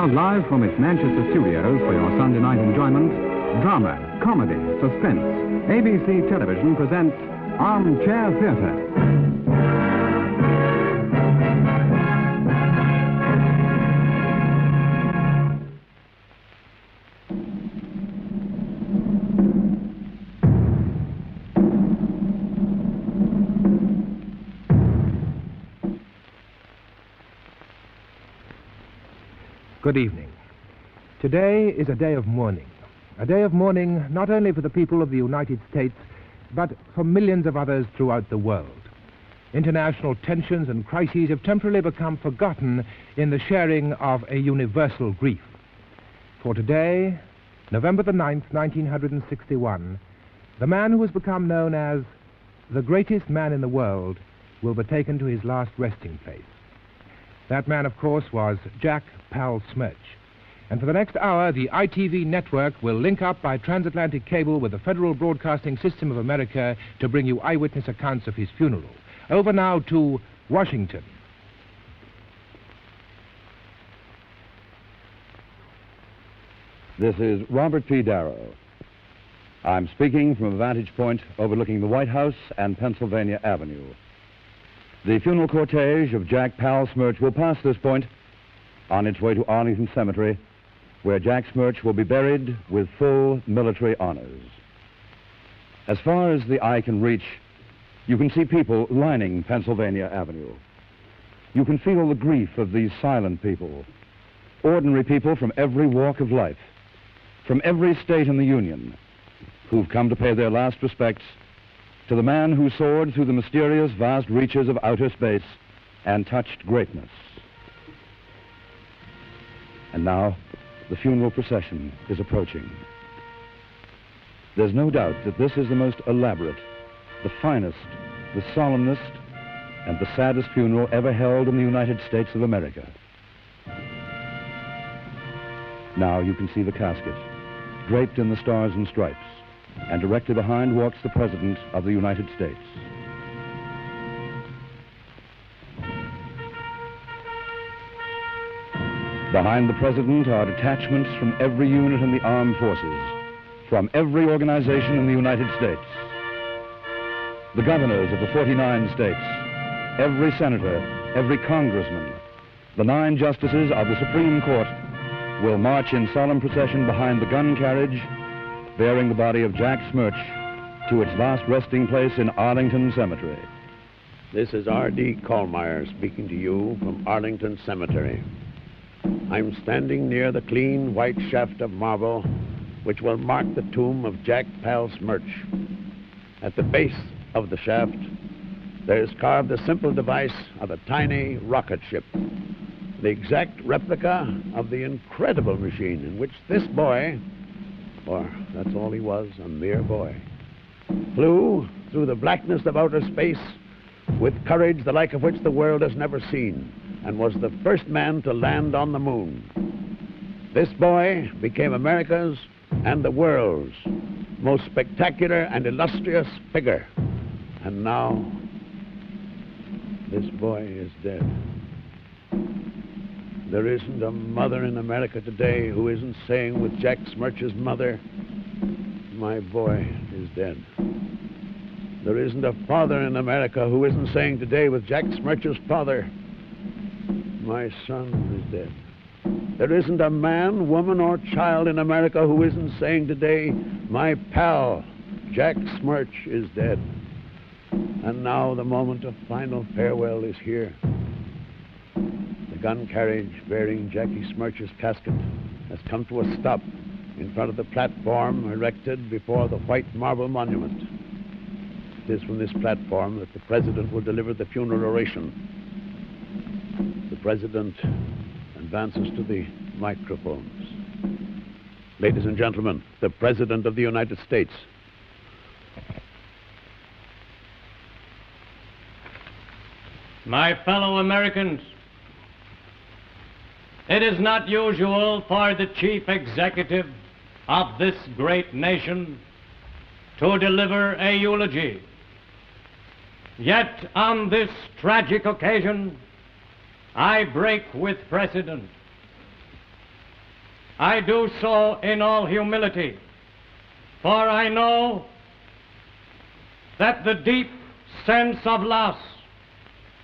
now live from its Manchester studios for your Sunday night enjoyment, drama, comedy, suspense. ABC Television presents Armchair Theatre. Good evening. Today is a day of mourning. A day of mourning not only for the people of the United States, but for millions of others throughout the world. International tensions and crises have temporarily become forgotten in the sharing of a universal grief. For today, November the 9th, 1961, the man who has become known as the greatest man in the world will be taken to his last resting place. That man, of course, was Jack Pal Smurch. And for the next hour, the ITV network will link up by transatlantic cable with the Federal Broadcasting System of America to bring you eyewitness accounts of his funeral. Over now to Washington. This is Robert P. Darrow. I'm speaking from a vantage point overlooking the White House and Pennsylvania Avenue. The funeral cortege of Jack Pal Smurch will pass this point on its way to Arlington Cemetery, where Jack Smurch will be buried with full military honors. As far as the eye can reach, you can see people lining Pennsylvania Avenue. You can feel the grief of these silent people, ordinary people from every walk of life, from every state in the Union, who've come to pay their last respects to the man who soared through the mysterious vast reaches of outer space and touched greatness. And now, the funeral procession is approaching. There's no doubt that this is the most elaborate, the finest, the solemnest, and the saddest funeral ever held in the United States of America. Now you can see the casket, draped in the stars and stripes, and directly behind walks the President of the United States. Behind the President are detachments from every unit in the armed forces, from every organization in the United States. The governors of the 49 states, every senator, every congressman, the 9 justices of the Supreme Court will march in solemn procession behind the gun carriage bearing the body of Jack Smurch to its last resting place in Arlington Cemetery. This is R.D. Kallmeyer speaking to you from Arlington Cemetery. I'm standing near the clean white shaft of marble which will mark the tomb of Jack Pal Smurch. At the base of the shaft, there is carved the simple device of a tiny rocket ship, the exact replica of the incredible machine in which this boy, or that's all he was, a mere boy, flew through the blackness of outer space with courage the like of which the world has never seen, and was the first man to land on the moon. This boy became America's and the world's most spectacular and illustrious figure. And now, this boy is dead. There isn't a mother in America today who isn't saying with Jack Smurch's mother, "My boy is dead." There isn't a father in America who isn't saying today with Jack Smurch's father, "My son is dead." There isn't a man, woman, or child in America who isn't saying today, "My pal, Jack Smurch is dead." And now the moment of final farewell is here. The gun carriage bearing Jackie Smurch's casket has come to a stop in front of the platform erected before the white marble monument. It is from this platform that the President will deliver the funeral oration. The President advances to the microphones. Ladies and gentlemen, the President of the United States. My fellow Americans, it is not usual for the chief executive of this great nation to deliver a eulogy. Yet on this tragic occasion, I break with precedent. I do so in all humility, for I know that the deep sense of loss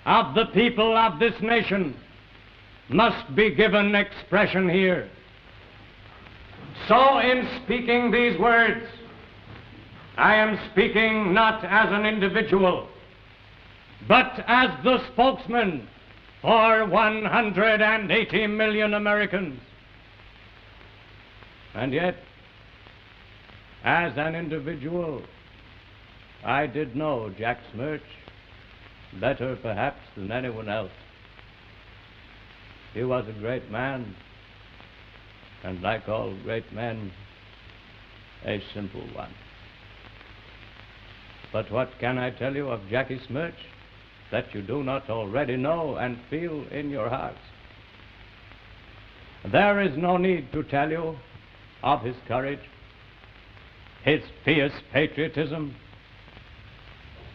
of the people of this nation must be given expression here. So in speaking these words, I am speaking not as an individual, but as the spokesman for 180 million Americans. And yet, as an individual, I did know Jack Smurch better perhaps than anyone else. He was a great man, and like all great men, a simple one. But what can I tell you of Jackie Smurch that you do not already know and feel in your hearts? There is no need to tell you of his courage, his fierce patriotism,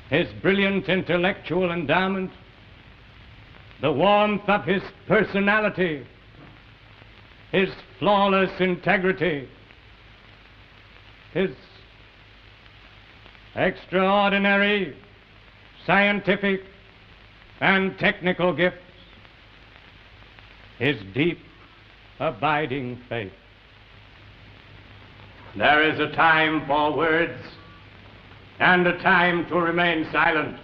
his brilliant intellectual endowment, the warmth of his personality, his flawless integrity, his extraordinary scientific and technical gifts, his deep, abiding faith. There is a time for words and a time to remain silent.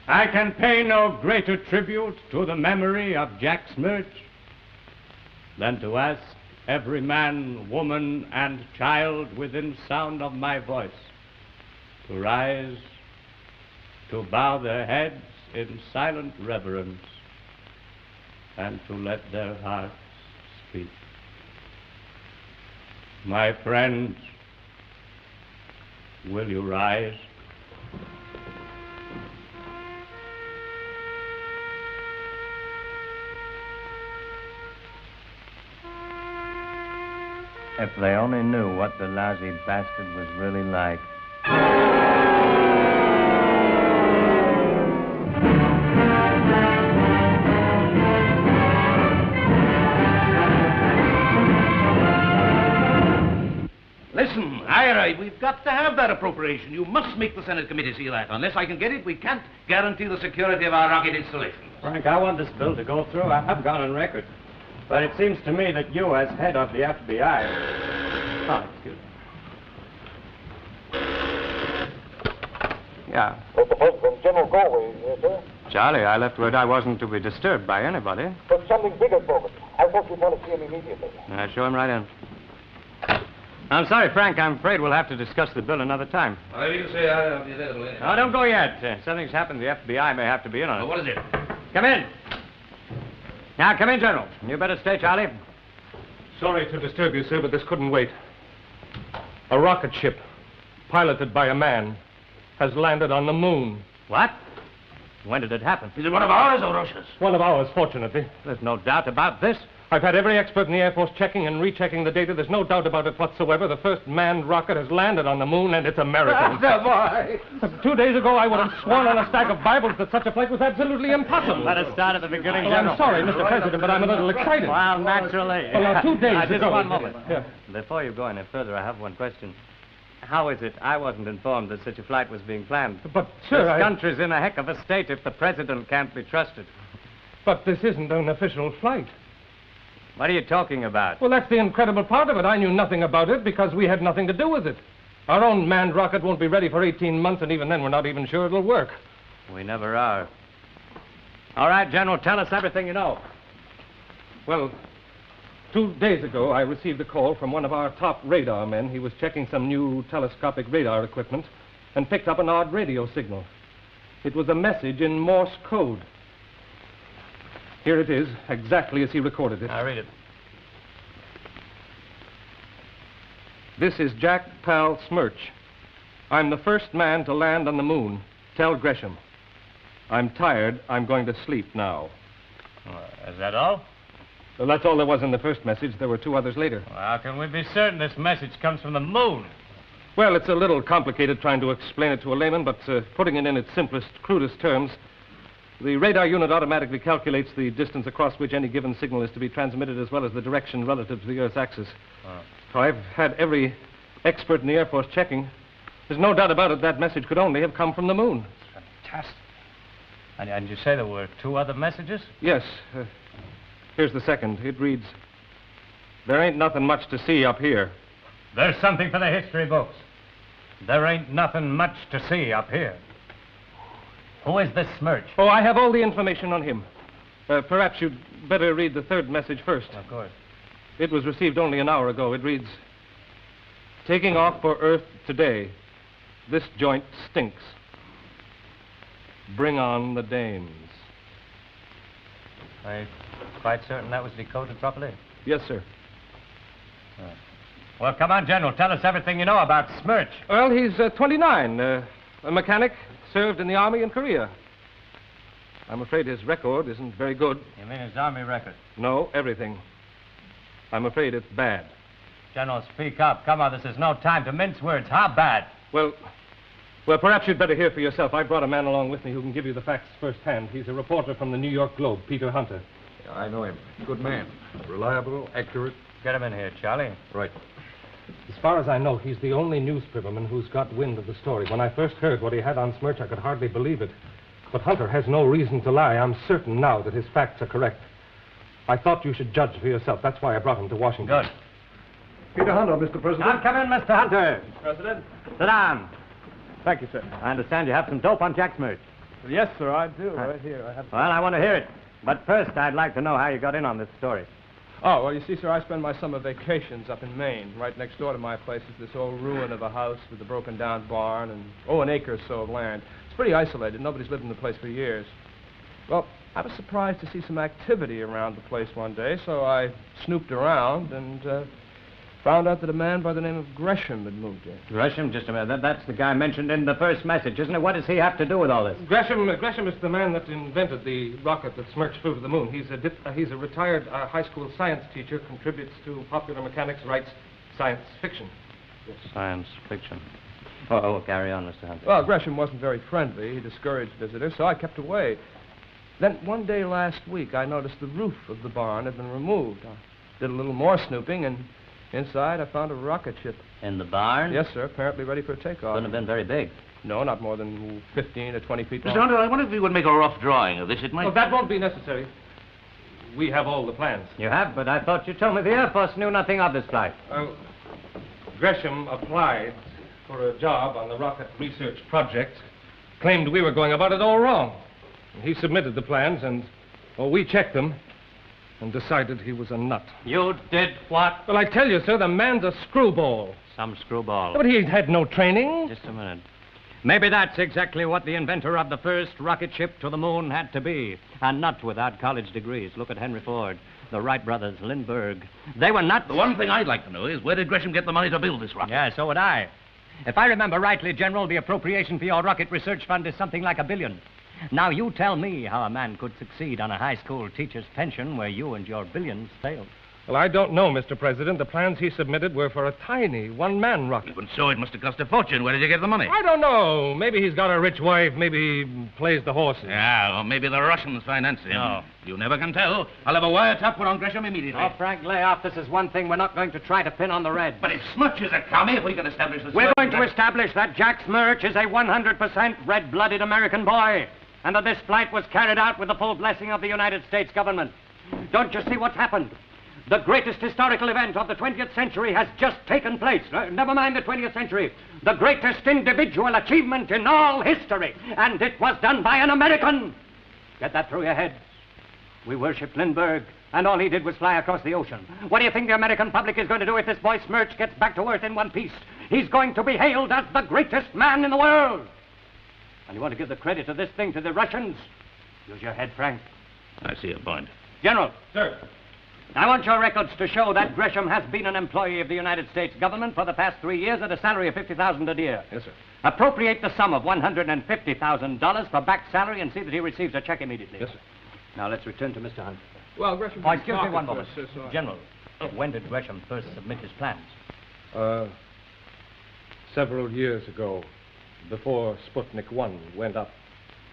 I can pay no greater tribute to the memory of Jack Smurch than to ask every man, woman, and child within sound of my voice to rise, to bow their heads in silent reverence, and to let their hearts speak. My friends, will you rise? If they only knew what the lousy bastard was really like. Listen, Ira, we've got to have that appropriation. You must make the Senate committee see that. Unless I can get it, we can't guarantee the security of our rocket installation. Frank, I want this bill to go through. I've gone on record. But it seems to me that you, as head of the FBI... Oh, excuse me. Yeah. Mr. President, General Galway is here, sir. Charlie, I left word I wasn't to be disturbed by anybody. There's something bigger for I thought you'd want to see him immediately. I'll show him right in. I'm sorry, Frank. I'm afraid we'll have to discuss the bill another time. Oh, you say I'll be available. Oh, don't go yet. Something's happened. The FBI may have to be in on it. What is it? Come in. Now, come in, General. You better stay, Charlie. Sorry to disturb you, sir, but this couldn't wait. A rocket ship, piloted by a man, has landed on the moon. What? When did it happen? Is it one of ours or Russia's? One of ours, fortunately. There's no doubt about this. I've had every expert in the Air Force checking and rechecking the data. There's no doubt about it whatsoever. The first manned rocket has landed on the moon, and it's American. Boy. 2 days ago, I would have sworn on a stack of Bibles that such a flight was absolutely impossible. Let us start at the beginning, Oh, General. I'm sorry, Mr. President, but I'm a little excited. Well, naturally. Well, now, 2 days Just ago... one moment. Yeah. Before you go any further, I have one question. How is it I wasn't informed that such a flight was being planned? But, sir, This country's in a heck of a state if the president can't be trusted. But this isn't an official flight. What are you talking about? Well, that's the incredible part of it. I knew nothing about it because we had nothing to do with it. Our own manned rocket won't be ready for 18 months, and even then we're not even sure it'll work. We never are. All right, General, tell us everything you know. Well, 2 days ago, I received a call from one of our top radar men. He was checking some new telescopic radar equipment and picked up an odd radio signal. It was a message in Morse code. Here it is, exactly as he recorded it. Now, read it. This is Jack Pal Smurch. I'm the first man to land on the moon. Tell Gresham. I'm tired. I'm going to sleep now. Is that all? Well, that's all there was in the first message. There were 2 others later. Well, how can we be certain this message comes from the moon? Well, it's a little complicated trying to explain it to a layman, but putting it in its simplest, crudest terms, The radar unit automatically calculates the distance across which any given signal is to be transmitted, as well as the direction relative to the Earth's axis. So I've had every expert in the Air Force checking. There's no doubt about it, that message could only have come from the moon. Fantastic. And you say there were 2 other messages? Yes. Here's the second. It reads, "There ain't nothing much to see up here." There's something for the history books. There ain't nothing much to see up here. Who is this Smurch? Oh, I have all the information on him. Perhaps you'd better read the third message first. Of course. It was received only an hour ago. It reads, "Taking off for Earth today. This joint stinks. Bring on the dames." Are you quite certain that was decoded properly? Yes, sir. Well, come on, General. Tell us everything you know about Smurch. Well, he's 29, a mechanic, served in the Army in Korea. I'm afraid his record isn't very good. You mean his Army record? No, everything. I'm afraid it's bad. General, speak up. Come on, this is no time to mince words. How bad? Well, perhaps you'd better hear for yourself. I brought a man along with me who can give you the facts firsthand. He's a reporter from the New York Globe, Peter Hunter. I know him. Good man. Reliable, accurate. Get him in here, Charlie. Right. As far as I know, he's the only newspaperman who's got wind of the story. When I first heard what he had on Smurch, I could hardly believe it. But Hunter has no reason to lie. I'm certain now that his facts are correct. I thought you should judge for yourself. That's why I brought him to Washington. Good. Peter Hunter, Mr. President. Now, come in, Mr. Hunter. President? Sit down. Thank you, sir. I understand you have some dope on Jack Smurch. Yes, sir, I do. Right here. I have. Well, I want to hear it. But first, I'd like to know how you got in on this story. Oh, well, you see, sir, I spend my summer vacations up in Maine. Right next door to my place is this old ruin of a house with a broken-down barn and, an acre or so of land. It's pretty isolated. Nobody's lived in the place for years. Well, I was surprised to see some activity around the place one day, so I snooped around and found out that a man by the name of Gresham had moved in. Gresham? Just a minute. That's the guy mentioned in the first message, isn't it? What does he have to do with all this? Gresham is the man that invented the rocket that Smurch flew to the moon. He's a retired high school science teacher, contributes to popular mechanics, writes science fiction. Yes. Science fiction. Oh, carry on, Mr. Hunter. Well, Gresham wasn't very friendly. He discouraged visitors, so I kept away. Then one day last week, I noticed the roof of the barn had been removed. I did a little more snooping, and inside I found a rocket ship. In the barn? Yes, sir, apparently ready for takeoff. Couldn't have been very big. No, not more than 15 or 20 feet long. Mr. Hunter, I wonder if you would make a rough drawing of this. It might... Well, that won't be necessary. We have all the plans. You have, but I thought you told me the Air Force knew nothing of this flight. Gresham applied for a job on the rocket research project, claimed we were going about it all wrong. He submitted the plans, and, we checked them and decided he was a nut. You did what? Well, I tell you, sir, the man's a screwball. Some screwball. But he had no training. Just a minute. Maybe that's exactly what the inventor of the first rocket ship to the moon had to be. A nut without college degrees. Look at Henry Ford, the Wright brothers, Lindbergh. They were nuts. The one thing I'd like to know is where did Gresham get the money to build this rocket? Yeah, so would I. If I remember rightly, General, the appropriation for your rocket research fund is something like $1 billion. Now, you tell me how a man could succeed on a high school teacher's pension where you and your billions failed. Well, I don't know, Mr. President. The plans he submitted were for a tiny one-man rocket. Even so, it must have cost a fortune. Where did you get the money? I don't know. Maybe he's got a rich wife. Maybe he plays the horses. Yeah, or maybe the Russians finance him. No. You never can tell. I'll have a wiretap put on Gresham immediately. Oh, Frank, lay off. This is one thing we're not going to try to pin on the red. But if Smurch is a commie, if we can establish the... We're going to establish that Jack Smurch is a 100% red-blooded American boy, and that this flight was carried out with the full blessing of the United States government. Don't you see what's happened? The greatest historical event of the 20th century has just taken place. Never mind the 20th century. The greatest individual achievement in all history. And it was done by an American. Get that through your heads. We worship Lindbergh, and all he did was fly across the ocean. What do you think the American public is going to do if this boy Smurch gets back to Earth in one piece? He's going to be hailed as the greatest man in the world. And you want to give the credit of this thing to the Russians? Use your head, Frank. I see a point. General. Sir. I want your records to show that Gresham has been an employee of the United States government for the past 3 years at a salary of $50,000 a year. Yes, sir. Appropriate the sum of $150,000 for back salary and see that he receives a check immediately. Yes, sir. Now, let's return to Mr. Hunt. Well, Gresham... Oh, excuse me one moment. First, so General, when did Gresham first submit his plans? Several years ago, before Sputnik 1 went up.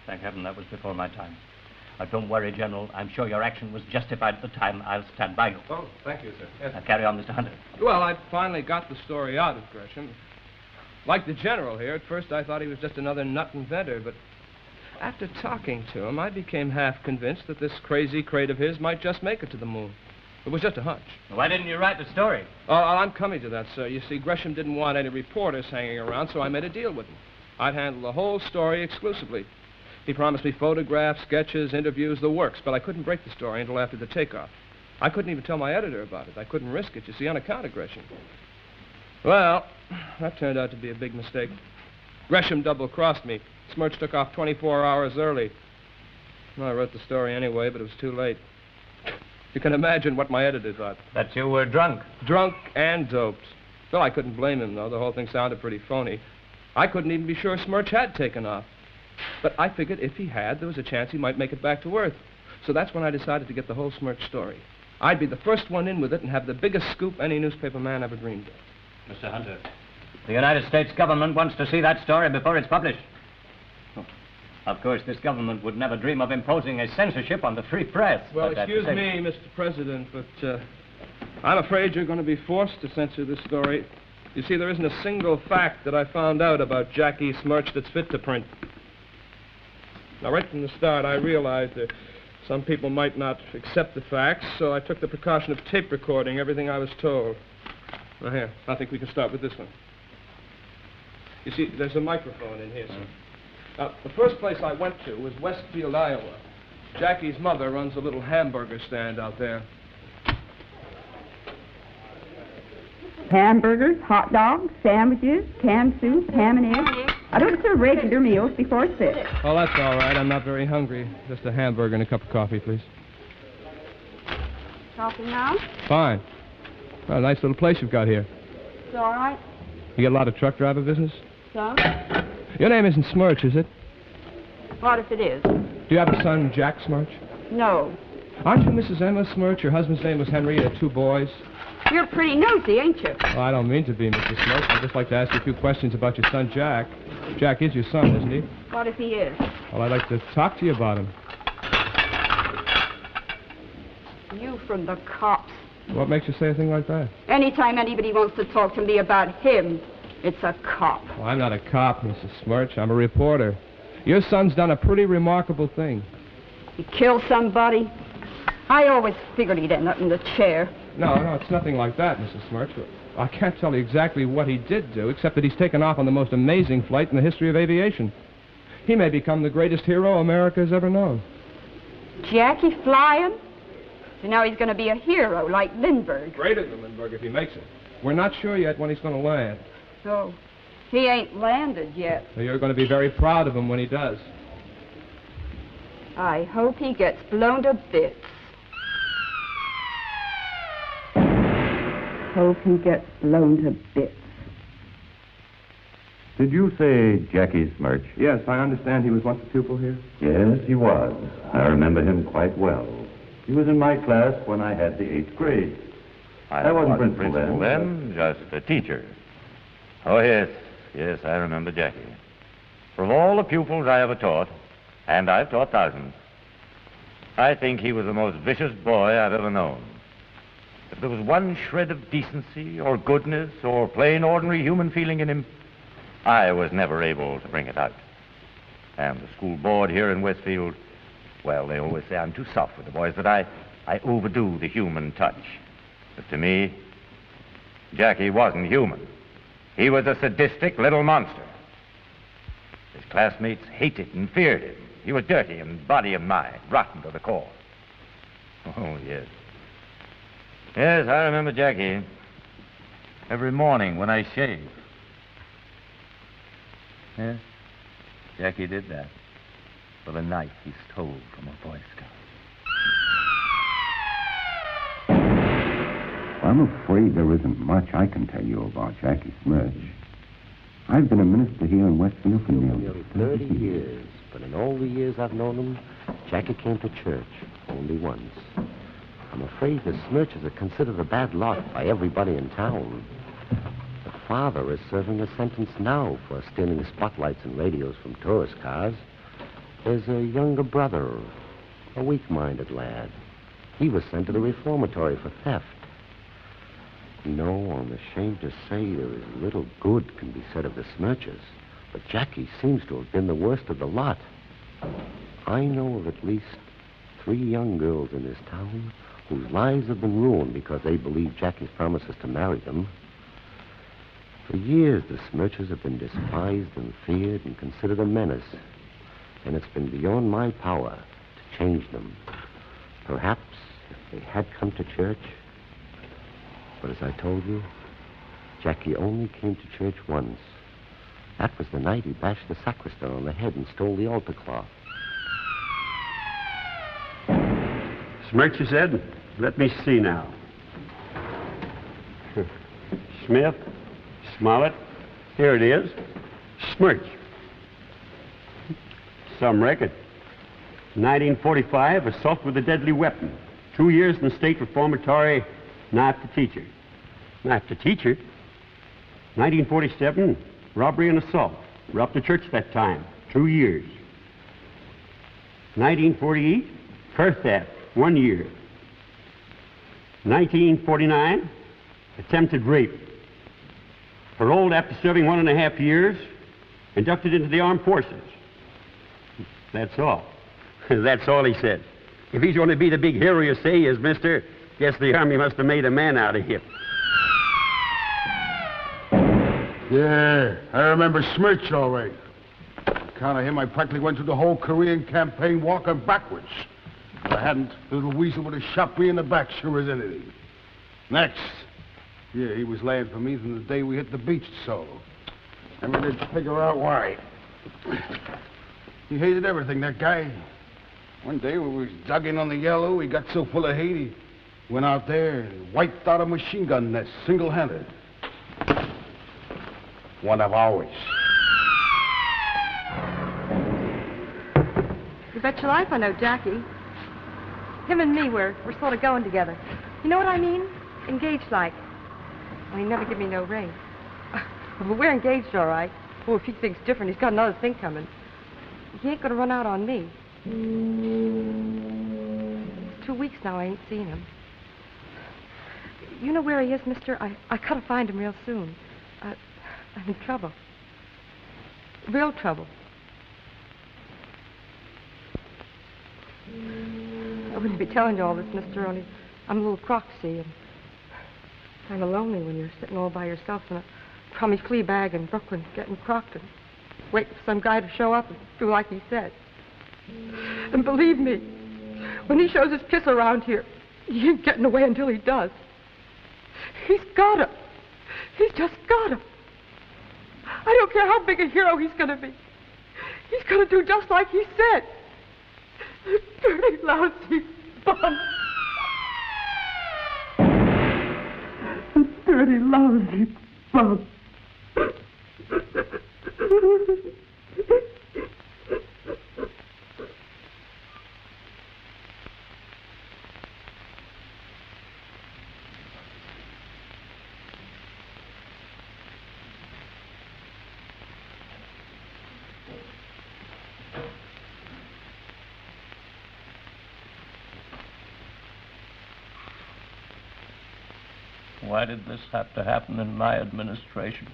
Thank heaven that was before my time. Don't worry, General. I'm sure your action was justified at the time. I'll stand by you. Oh, thank you, sir. Yes. Now, carry on, Mr. Hunter. Well, I finally got the story out of Gresham. Like the General here, at first I thought he was just another nut inventor, but after talking to him, I became half convinced that this crazy crate of his might just make it to the moon. It was just a hunch. Why didn't you write the story? Oh, I'm coming to that, sir. You see, Gresham didn't want any reporters hanging around, so I made a deal with him. I'd handle the whole story exclusively. He promised me photographs, sketches, interviews, the works, but I couldn't break the story until after the takeoff. I couldn't even tell my editor about it. I couldn't risk it, you see, on account of Gresham. Well, that turned out to be a big mistake. Gresham double-crossed me. Smurch took off 24 hours early. Well, I wrote the story anyway, but it was too late. You can imagine what my editor thought. That you were drunk. Drunk and doped. Well, I couldn't blame him, though. The whole thing sounded pretty phony. I couldn't even be sure Smurch had taken off. But I figured if he had, there was a chance he might make it back to Earth. So that's when I decided to get the whole Smurch story. I'd be the first one in with it and have the biggest scoop any newspaper man ever dreamed of. Mr. Hunter, the United States government wants to see that story before it's published. Oh. Of course, this government would never dream of imposing a censorship on the free press. Well, excuse me, Mr. President, but I'm afraid you're going to be forced to censor this story. You see, there isn't a single fact that I found out about Jackie Smurch that's fit to print. Now, right from the start, I realized that some people might not accept the facts, so I took the precaution of tape recording everything I was told. Now, here, I think we can start with this one. You see, there's a microphone in here, sir. Now, the first place I went to was Westfield, Iowa. Jackie's mother runs a little hamburger stand out there. Hamburgers, hot dogs, sandwiches, canned soup, ham and eggs. I don't serve regular meals before 6. Oh, that's all right. I'm not very hungry. Just a hamburger and a cup of coffee, please. Coffee now? Fine. Well, a nice little place you've got here. It's all right. You get a lot of truck driver business? Some. Your name isn't Smurch, is it? What if it is? Do you have a son, Jack Smurch? No. Aren't you Mrs. Emma Smurch? Your husband's name was Henry. You had 2 boys. You're pretty nosy, ain't you? Well, I don't mean to be, Mrs. Smurch. I'd just like to ask you a few questions about your son, Jack. Jack is your son, isn't he? What if he is? Well, I'd like to talk to you about him. You from the cops. What makes you say a thing like that? Anytime anybody wants to talk to me about him, it's a cop. Well, I'm not a cop, Mrs. Smurch. I'm a reporter. Your son's done a pretty remarkable thing. He killed somebody? I always figured he'd end up in the chair. No, it's nothing like that, Mrs. Smurch. I can't tell you exactly what he did do, except that he's taken off on the most amazing flight in the history of aviation. He may become the greatest hero America's ever known. Jackie flying? So now he's going to be a hero like Lindbergh. Greater than Lindbergh if he makes it. We're not sure yet when he's going to land. So, he ain't landed yet. So you're going to be very proud of him when he does. I hope he gets blown to bits. Hope he gets blown to bits. Did you say Jackie Smurch? Yes, I understand he was once a pupil here. Yes, he was. I remember him quite well. He was in my class when I had the 8th grade. I wasn't principal then, just a teacher. Oh, yes, I remember Jackie. From all the pupils I ever taught, and I've taught thousands, I think he was the most vicious boy I've ever known. If there was one shred of decency or goodness or plain ordinary human feeling in him, I was never able to bring it out. And the school board here in Westfield, well, they always say I'm too soft with the boys, that I overdo the human touch. But to me, Jackie wasn't human. He was a sadistic little monster. His classmates hated and feared him. He was dirty in body and mind, rotten to the core. Oh, yes. Yes, I remember Jackie. Every morning when I shaved. Yes, Jackie did that with a knife he stole from a Boy Scout. I'm afraid there isn't much I can tell you about Jackie Smurch. I've been a minister here in Westfield for nearly 30 years. But in all the years I've known him, Jackie came to church only once. I'm afraid the Smurches are considered a bad lot by everybody in town. The father is serving a sentence now for stealing spotlights and radios from tourist cars. There's a younger brother, A weak-minded lad. He was sent to the reformatory for theft. No, I'm ashamed to say there is little good can be said of the Smurches, but Jackie seems to have been the worst of the lot. I know of at least 3 young girls in this town whose lives have been ruined because they believe Jackie's promises to marry them. For years, the Smurches have been despised and feared and considered a menace, and it's been beyond my power to change them. Perhaps if they had come to church. But as I told you, Jackie only came to church once. That was the night he bashed the sacristan on the head and stole the altar cloth. Smurch, you said? Let me see now. Smith, Smollett, here it is. Smurch. Some record. 1945, assault with a deadly weapon. 2 years in the state reformatory, not the teacher. Not the teacher. 1947, robbery and assault. Robbed the church that time. 2 years. 1948, car theft. 1 year. 1949, attempted rape. Paroled after serving 1.5 years, inducted into the armed forces. That's all. That's all he said. If he's going to be the big hero you say he is, mister, guess the Army must have made a man out of him. Yeah, I remember Smurch all right. On account of him, I practically went through the whole Korean campaign walking backwards. If I hadn't, the little weasel would have shot me in the back sure as anything. Next. Yeah, he was laying for me from the day we hit the beach, so. Never did figure out why. He hated everything, that guy. One day when we was dug in on the Yellow, he got so full of hate, he went out there and wiped out a machine gun nest, single-handed. One of ours. You bet your life I know Jackie. Him and me, we're sort of going together. You know what I mean? Engaged like. Well, he never give me no ring. But we're engaged, all right. Oh, if he thinks different, he's got another thing coming. He ain't gonna run out on me. 2 weeks now I ain't seen him. You know where he is, mister? I gotta find him real soon. I'm in trouble. Real trouble. I wouldn't be telling you all this, mister, only I'm a little crocked, see, and kind of lonely when you're sitting all by yourself in a crummy flea bag in Brooklyn, getting crocked and waiting for some guy to show up and do like he said. And believe me, when he shows his piss around here, he ain't getting away until he does. He's got him. He's just got him. I don't care how big a hero he's going to be. He's going to do just like he said. Dirty, lousy bum. Dirty, lousy bum. Why did this have to happen in my administration?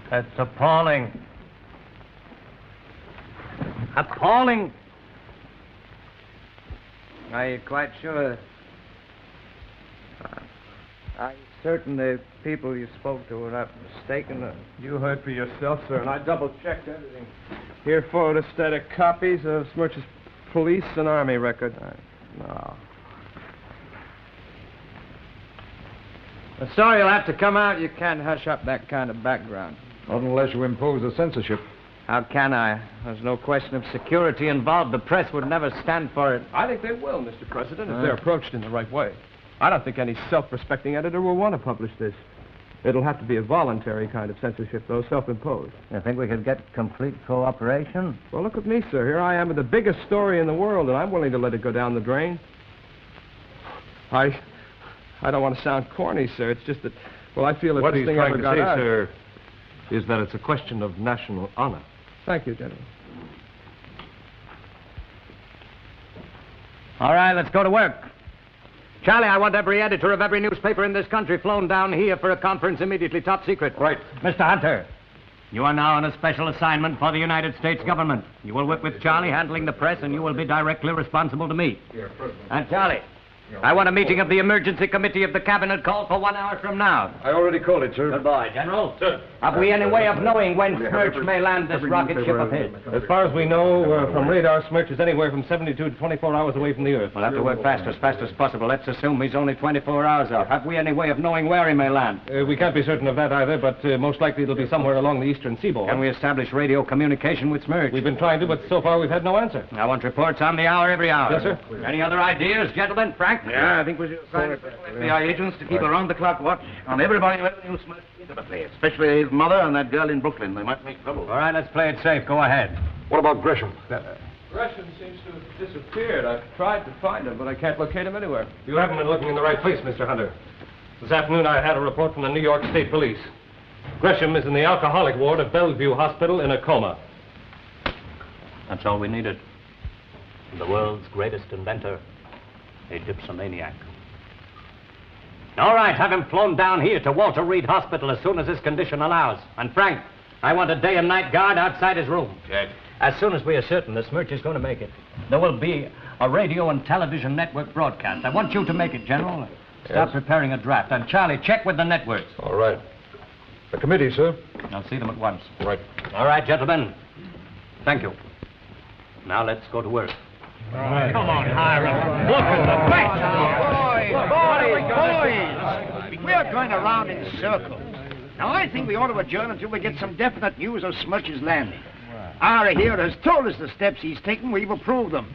That's appalling. Appalling. Are you quite sure? Are you certain the people you spoke to were not mistaken? You heard for yourself, sir, and I double-checked everything. Here, photostatic copies of Smurch's police and army record. No. The story will have to come out. You can't hush up that kind of background. Not unless you impose a censorship. How can I? There's no question of security involved. The press would never stand for it. I think they will, Mr. President, if they're approached in the right way. I don't think any self-respecting editor will want to publish this. It'll have to be a voluntary kind of censorship, though, self-imposed. You think we could get complete cooperation? Well, look at me, sir. Here I am with the biggest story in the world, and I'm willing to let it go down the drain. I don't want to sound corny, sir. It's just that, well, I feel if What this he's thing trying ever to got say, out... sir, is that it's a question of national honor. Thank you, gentlemen. All right, let's go to work. Charlie, I want every editor of every newspaper in this country flown down here for a conference immediately, top secret. Right. Mr. Hunter, you are now on a special assignment for the United States government. You will work with Charlie handling the press, and you will be directly responsible to me. And Charlie, I want a meeting of the emergency committee of the cabinet called for 1 hour from now. I already called it, sir. Good boy, General. Sir. Have we any way of knowing when Smurch may land this rocket ship of his? As far as we know, from radar, Smurch is anywhere from 72 to 24 hours away from the Earth. We'll have to work fast as possible. Let's assume he's only 24 hours out. Have we any way of knowing where he may land? We can't be certain of that either, but most likely it'll be somewhere along the eastern seaboard. Can we establish radio communication with Smurch? We've been trying to, but so far we've had no answer. I want reports on the hour every hour. Yes, sir. Any other ideas, gentlemen? Frank? Yeah, I think we should assign FBI agents to keep around-the-clock watch on everybody who knew Smurch intimately, especially his mother and that girl in Brooklyn. They might make trouble. All right, let's play it safe. Go ahead. What about Gresham? Gresham seems to have disappeared. I've tried to find him, but I can't locate him anywhere. You haven't been looking in the right place, Mr. Hunter. This afternoon I had a report from the New York State Police. Gresham is in the alcoholic ward of Bellevue Hospital in a coma. That's all we needed. The world's greatest inventor, a dipsomaniac. All right, have him flown down here to Walter Reed Hospital as soon as his condition allows. And Frank, I want a day and night guard outside his room. Jack. As soon as we are certain the Smurch is going to make it, there will be a radio and television network broadcast. I want you to make it, General. Start preparing a draft. And Charlie, check with the networks. All right. The committee, sir? I'll see them at once. Right. All right, gentlemen. Thank you. Now let's go to work. All right. Come on, Hiram. Look at the Boys, we're going around in circles. Now, I think we ought to adjourn until we get some definite news of Smurch's landing. Ara here has told us the steps he's taken. We've approved them.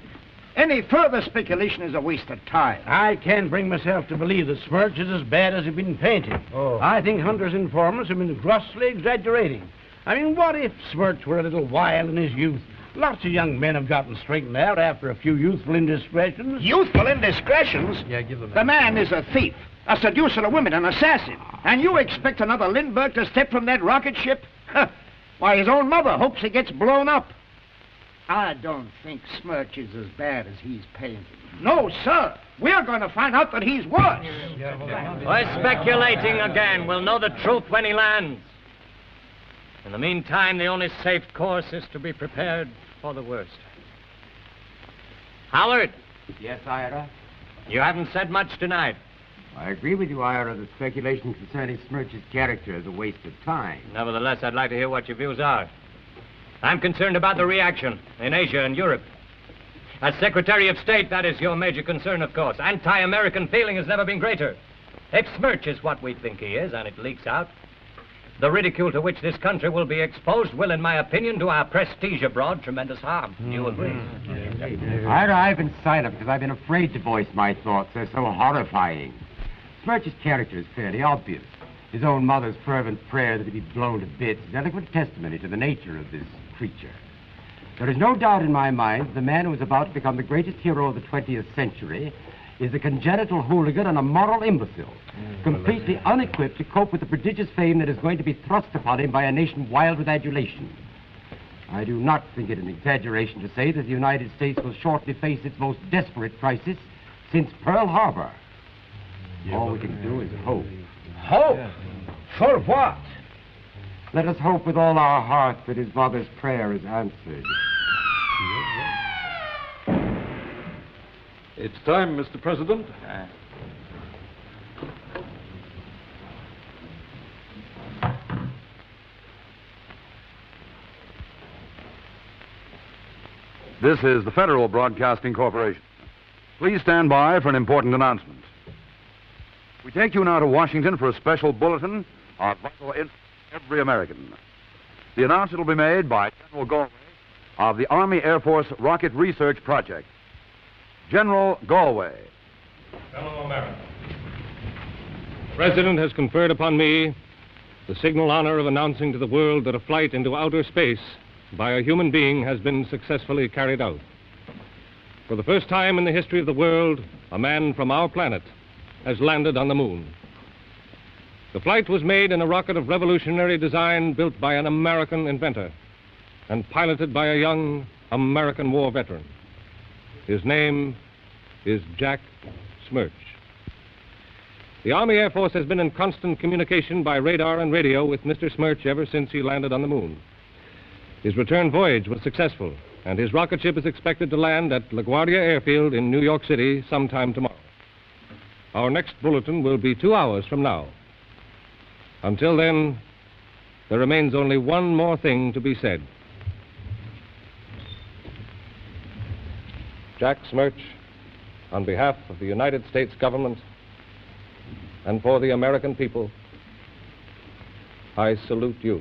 Any further speculation is a waste of time. I can't bring myself to believe that Smurch is as bad as he's been painted. I think Hunter's informers have been grossly exaggerating. I mean, what if Smurch were a little wild in his youth? Lots of young men have gotten straightened out after a few youthful indiscretions. Youthful indiscretions? Yeah, give them The man is a thief, a seducer of women, an assassin. And you expect another Lindbergh to step from that rocket ship? Why, his own mother hopes he gets blown up. I don't think Smurch is as bad as he's painted. No, sir. We're going to find out that he's worse. We're speculating again. We'll know the truth when he lands. In the meantime, the only safe course is to be prepared for the worst. Howard. Yes, Ira? You haven't said much tonight. I agree with you, Ira, that speculation concerning Smurch's character is a waste of time. Nevertheless, I'd like to hear what your views are. I'm concerned about the reaction in Asia and Europe. As Secretary of State, that is your major concern, of course. Anti-American feeling has never been greater. If Smurch is what we think he is, and it leaks out, the ridicule to which this country will be exposed will, in my opinion, do our prestige abroad tremendous harm. Do you agree? Ira, I've been silent because I've been afraid to voice my thoughts. They're so horrifying. Smurch's character is fairly obvious. His own mother's fervent prayer that he be blown to bits is eloquent testimony to the nature of this creature. There is no doubt in my mind that the man who is about to become the greatest hero of the 20th century is a congenital hooligan and a moral imbecile, completely unequipped to cope with the prodigious fame that is going to be thrust upon him by a nation wild with adulation. I do not think it an exaggeration to say that the United States will shortly face its most desperate crisis since Pearl Harbor. All we can do is hope. Hope? For what? Let us hope with all our hearts that his mother's prayer is answered. It's time, Mr. President. This is the Federal Broadcasting Corporation. Please stand by for an important announcement. We take you now to Washington for a special bulletin of vital info to every American. The announcement will be made by General Galway of the Army Air Force Rocket Research Project. General Galway. Fellow Americans, the President has conferred upon me the signal honor of announcing to the world that a flight into outer space by a human being has been successfully carried out. For the first time in the history of the world, a man from our planet has landed on the moon. The flight was made in a rocket of revolutionary design built by an American inventor and piloted by a young American war veteran. His name is Jack Smurch. The Army Air Force has been in constant communication by radar and radio with Mr. Smurch ever since he landed on the moon. His return voyage was successful, and his rocket ship is expected to land at LaGuardia Airfield in New York City sometime tomorrow. Our next bulletin will be 2 hours from now. Until then, there remains only one more thing to be said. Jack Smurch, on behalf of the United States government and for the American people, I salute you.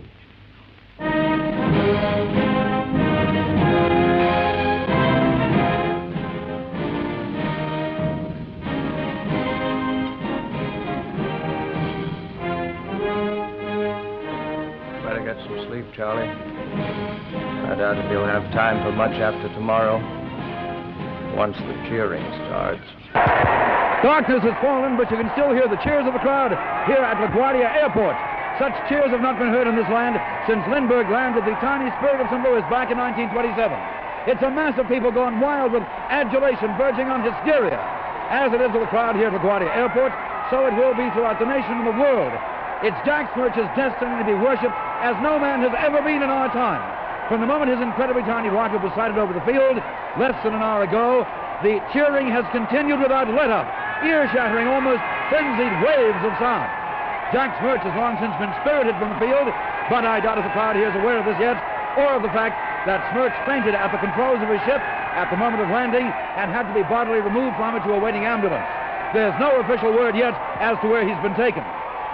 Better get some sleep, Charlie. I doubt if you'll have time for much after tomorrow, once the cheering starts. Darkness has fallen, but you can still hear the cheers of the crowd here at LaGuardia Airport. Such cheers have not been heard in this land since Lindbergh landed the tiny Spirit of St. Louis back in 1927. It's a mass of people going wild with adulation verging on hysteria. As it is with the crowd here at LaGuardia Airport, so it will be throughout the nation and the world. It's Jack Smurch's destiny to be worshipped as no man has ever been in our time. From the moment his incredibly tiny rocket was sighted over the field less than an hour ago, the cheering has continued without let-up, ear-shattering, almost frenzied waves of sound. Jack Smurch has long since been spirited from the field, but I doubt if the crowd here is aware of this yet, or of the fact that Smurch fainted at the controls of his ship at the moment of landing and had to be bodily removed from it to a waiting ambulance. There's no official word yet as to where he's been taken.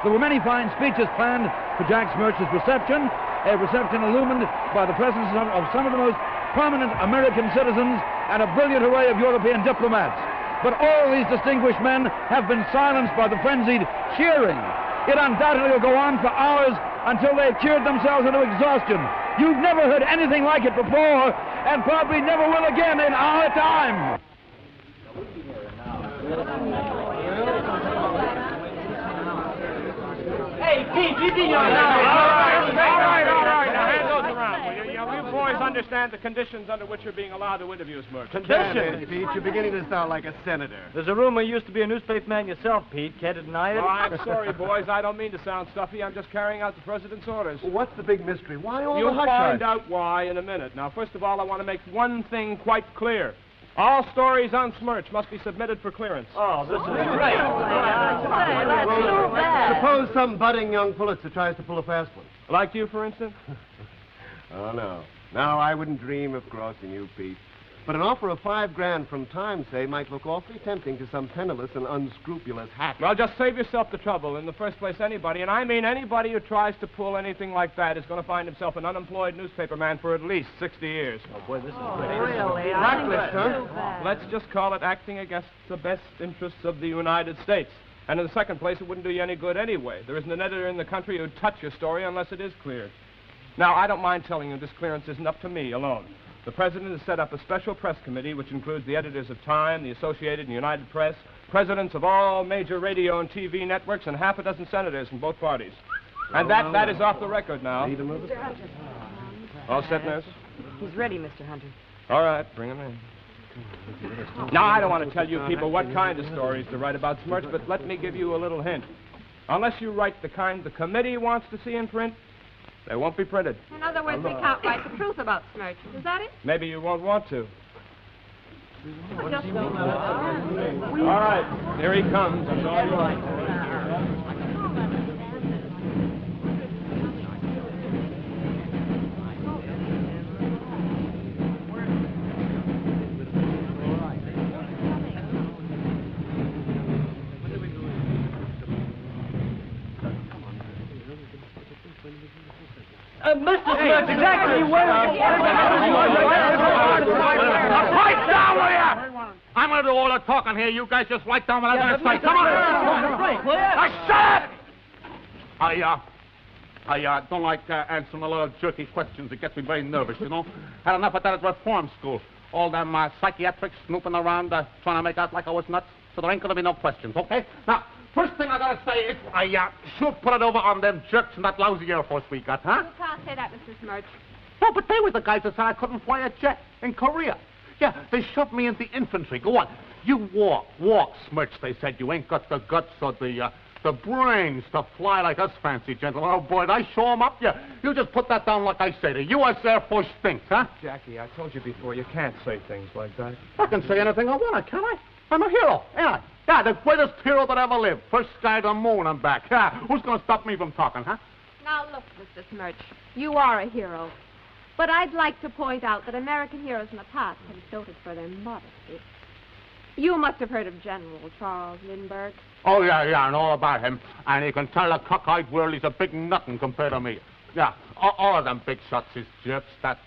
There were many fine speeches planned for Jack Smurch's reception, a reception illumined by the presence of some of the most prominent American citizens and a brilliant array of European diplomats. But all these distinguished men have been silenced by the frenzied cheering. It undoubtedly will go on for hours until they've cheered themselves into exhaustion. You've never heard anything like it before, and probably never will again in our time. Hey, Pete, you did your... All right. Now, hand those around. You boys understand the conditions under which you're being allowed to interview Smurch. Conditions? Pete, you're beginning to sound like a senator. There's a rumor you used to be a newspaper man yourself, Pete. Care to deny it? Oh, I'm sorry, boys. I don't mean to sound stuffy. I'm just carrying out the president's orders. Well, what's the big mystery? Why all You'll the hush-hush? find out why in a minute. Now, first of all, I want to make one thing quite clear. All stories on Smurch must be submitted for clearance. Oh, this is great. Suppose some budding young Pulitzer tries to pull a fast one. Like you, for instance? Oh, no. No, I wouldn't dream of crossing you, Pete. But an offer of $5 grand from Time, say, might look awfully tempting to some penniless and unscrupulous hack. Well, just save yourself the trouble. In the first place, anybody, and I mean anybody who tries to pull anything like that is going to find himself an unemployed newspaperman for at least 60 years. Oh, boy, this is Really? Reckless, huh? Let's just call it acting against the best interests of the United States. And in the second place, it wouldn't do you any good anyway. There isn't an editor in the country who'd touch your story unless it is cleared. Now, I don't mind telling you this clearance isn't up to me alone. The President has set up a special press committee which includes the editors of Time, the Associated and United Press, presidents of all major radio and TV networks, and half a dozen senators from both parties. And that is off the record now. Mr. Hunter. All set, nurse? He's ready, Mr. Hunter. All right, bring him in. Now, I don't want to tell you people what kind of stories to write about Smurch, but let me give you a little hint. Unless you write the kind the committee wants to see in print, they won't be printed. In other words, we can't write the truth about Smurch. Is that it? Maybe you won't want to. Well, just... All right, here he comes. That's all you like. Mr. Smurch, exactly where... Pipe down with you! I'm going to do all the talking here. You guys just write down what I'm going to say. Come on! Shut up! I don't like answering a lot of jerky questions. It gets me very nervous, you know. Had enough of that at reform school. All them psychiatrics snooping around, trying to make out like I was nuts. So there ain't going to be no questions, okay? Now, first thing I got to say is I should put it over on them jerks in that lousy Air Force we got, huh? You can't say that, Mr. Smurch. No, but they were the guys that said I couldn't fly a jet in Korea. Yeah, they shoved me into infantry. Go on. You walk, Smurch, they said. You ain't got the guts or the brains to fly like us fancy gentlemen. Oh, boy, did I show 'em up? Yeah, you just put that down like I say. The U.S. Air Force stinks, huh? Jackie, I told you before, you can't say things like that. I can say anything I want, can I? I'm a hero, ain't I? Yeah, the greatest hero that ever lived. First guy to the moon and back. Yeah, who's going to stop me from talking, huh? Now, look, Mr. Smurch, you are a hero. But I'd like to point out that American heroes in the past have been noted for their modesty. You must have heard of General Charles Lindbergh. Oh, yeah, I know all about him. And you can tell the cockeyed world he's a big nothing compared to me. Yeah, all of them big shots is jerks. That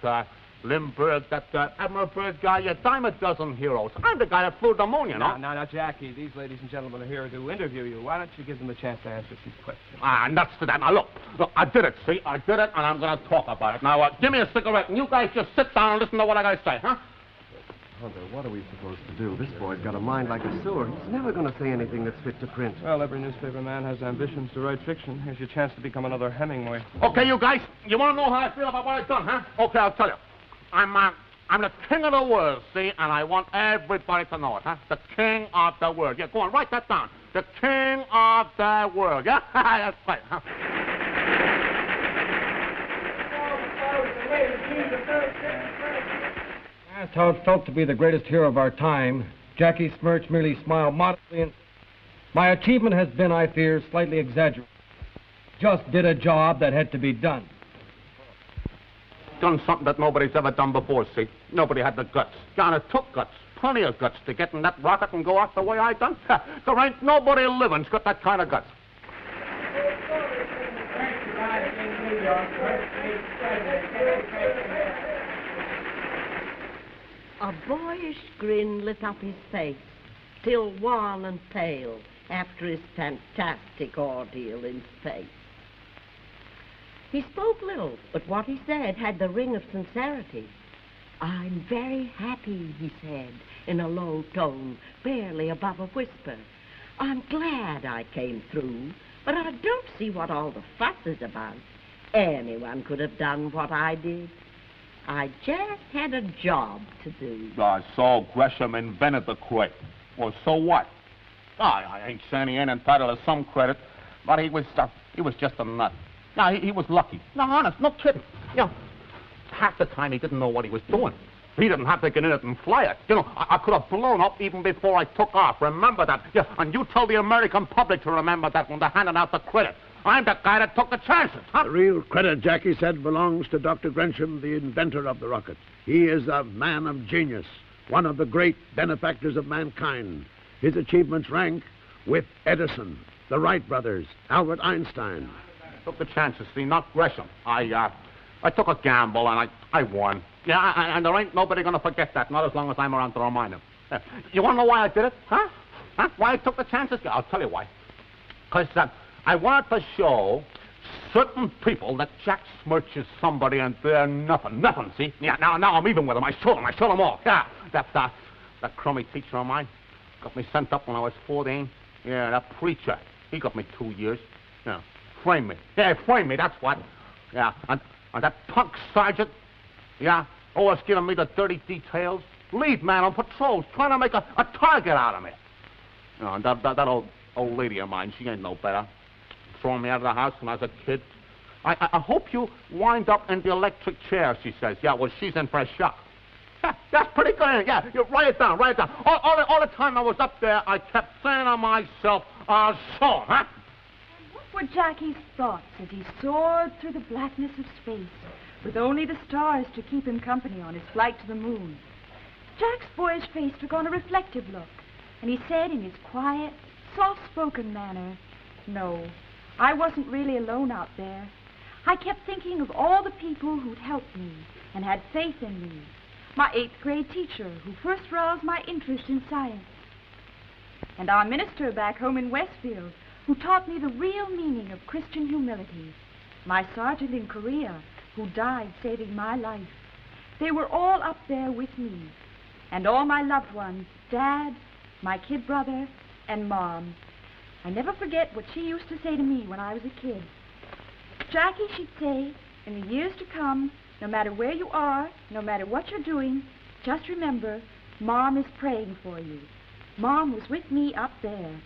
Lindbergh, that Admiral Byrd guy, a dime a dozen heroes. I'm the guy that flew the moon, you know. Now, Jackie, these ladies and gentlemen are here to interview you. Why don't you give them a chance to answer some questions? Nuts to that. Now, look, I did it, see? I did it, and I'm going to talk about it. Now, give me a cigarette, and you guys just sit down and listen to what I got to say, huh? Hunter, what are we supposed to do? This boy's got a mind like a sewer. He's never going to say anything that's fit to print. Well, every newspaper man has ambitions to write fiction. Here's your chance to become another Hemingway. Okay, you guys, you want to know how I feel about what I've done, huh? Okay, I'll tell you. I'm the king of the world, see, and I want everybody to know it, huh? The king of the world. Yeah, go on, write that down. The king of the world, yeah? That's right, huh? Asked how it felt to be the greatest hero of our time, Jackie Smurch merely smiled modestly and... My achievement has been, I fear, slightly exaggerated. Just did a job that had to be done. Done something that nobody's ever done before, see? Nobody had the guts. John, it took guts, plenty of guts, to get in that rocket and go off the way I done. There ain't nobody living's got that kind of guts. A boyish grin lit up his face, still wan and pale after his fantastic ordeal in space. He spoke little, but what he said had the ring of sincerity. "I'm very happy," he said, in a low tone, barely above a whisper. "I'm glad I came through, but I don't see what all the fuss is about. Anyone could have done what I did. I just had a job to do." So Gresham invented the crate. Well, so what? I ain't saying he ain't entitled to some credit, but he was just a nut. No, he was lucky. No, honest, no kidding. You know, half the time he didn't know what he was doing. He didn't have to get in it and fly it. You know, I could have blown up even before I took off. Remember that. Yeah, and you tell the American public to remember that when they're handing out the credit. I'm the guy that took the chances, huh? The real credit, Jackie said, belongs to Dr. Gresham, the inventor of the rocket. He is a man of genius, one of the great benefactors of mankind. His achievements rank with Edison, the Wright brothers, Albert Einstein. Took the chances, see, not Gresham. I took a gamble, and I won. Yeah, and there ain't nobody going to forget that, not as long as I'm around to remind them. You want to know why I did it, huh? Why I took the chances? Yeah, I'll tell you why. Because I wanted to show certain people that Jack Smurch is somebody and they're nothing, see? Yeah, now I'm even with them. I showed them all. Yeah, that crummy teacher of mine got me sent up when I was 14. Yeah, that preacher, he got me 2 years. Yeah, frame me. Yeah, frame me, that's what. Yeah, and that punk sergeant, yeah, always giving me the dirty details. Lead man on patrols, trying to make a target out of me. You know, and that old lady of mine, she ain't no better. Throwing me out of the house when I was a kid. I hope you wind up in the electric chair, she says. Yeah, well, she's in for a shock. Yeah, that's pretty good. Yeah, you write it down. All the time I was up there, I kept saying to myself, so, huh? What were Jackie's thoughts as he soared through the blackness of space, with only the stars to keep him company on his flight to the moon? Jack's boyish face took on a reflective look, and he said in his quiet, soft-spoken manner, "No, I wasn't really alone out there. I kept thinking of all the people who'd helped me and had faith in me. My 8th grade teacher who first roused my interest in science. And our minister back home in Westfield who taught me the real meaning of Christian humility. My sergeant in Korea who died saving my life. They were all up there with me. And all my loved ones, Dad, my kid brother, and Mom. I never forget what she used to say to me when I was a kid. Jackie, she'd say, in the years to come, no matter where you are, no matter what you're doing, just remember, Mom is praying for you. Mom was with me up there.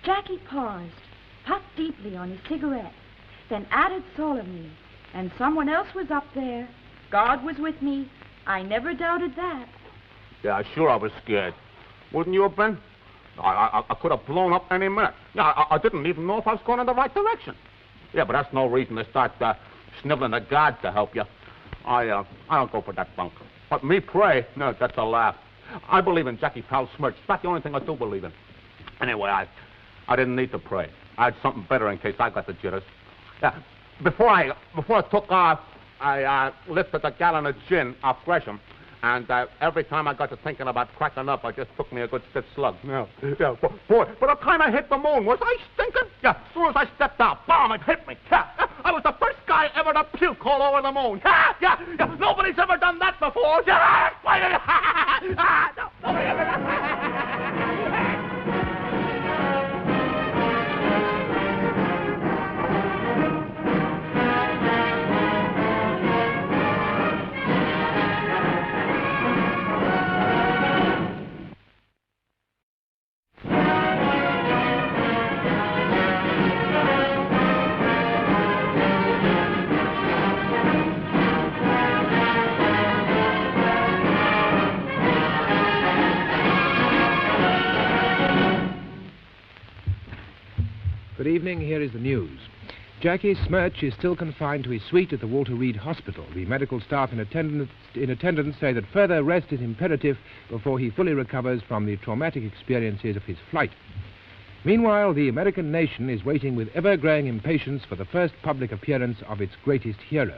Jackie paused, puffed deeply on his cigarette, then added solemnly, and someone else was up there. God was with me. I never doubted that. Yeah, sure I was scared. Wouldn't you have been? I could have blown up any minute. Yeah, I didn't even know if I was going in the right direction. Yeah, but that's no reason to start sniveling at God to help you. I don't go for that bunk. But me pray? No, that's a laugh. I believe in Jackie Powell's Smurch. That's the only thing I do believe in. Anyway, I didn't need to pray. I had something better in case I got the jitters. Yeah, before I took off, I lifted a gallon of gin off Gresham. And every time I got to thinking about cracking up, I just took me a good stiff slug. Yeah, boy, by the time I hit the moon, was I stinking? Yeah, as soon as I stepped out, bomb, it hit me. Yeah, I was the first guy ever to puke all over the moon. Yeah, nobody's ever done that before. Yeah, nobody ever done that. Good evening, here is the news. Jackie Smurch is still confined to his suite at the Walter Reed Hospital. The medical staff in attendance say that further rest is imperative before he fully recovers from the traumatic experiences of his flight. Meanwhile, the American nation is waiting with ever-growing impatience for the first public appearance of its greatest hero.